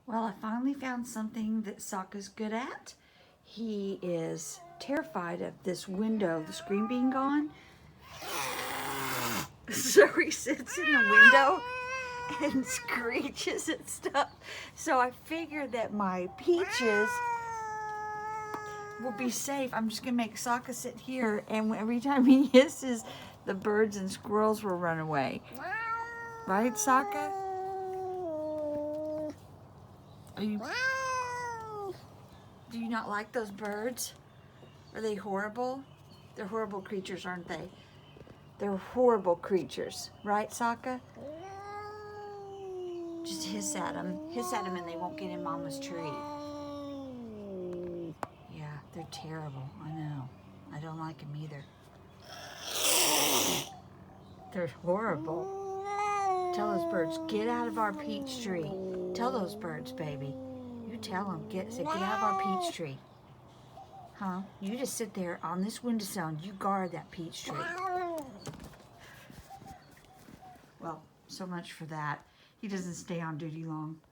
Well, I finally found something that Sokka's good at. He is terrified of this window, the screen being gone. So he sits in the window and screeches and stuff. So I figured that my peaches will be safe. I'm just gonna make Sokka sit here, and every time he hisses, the birds and squirrels will run away. Right, Sokka? Are you? Do you not like those birds? Are they horrible? They're horrible creatures, aren't they? They're horrible creatures, right, Sokka? Just hiss at them. Hiss at them and they won't get in Mama's tree. Yeah, they're terrible. I know. I don't like them either. They're horrible. Tell those birds, get out of our peach tree. Tell those birds, baby. You tell them, say, get out of our peach tree. Huh? You just sit there on this windowsill and you guard that peach tree. Well, so much for that. He doesn't stay on duty long.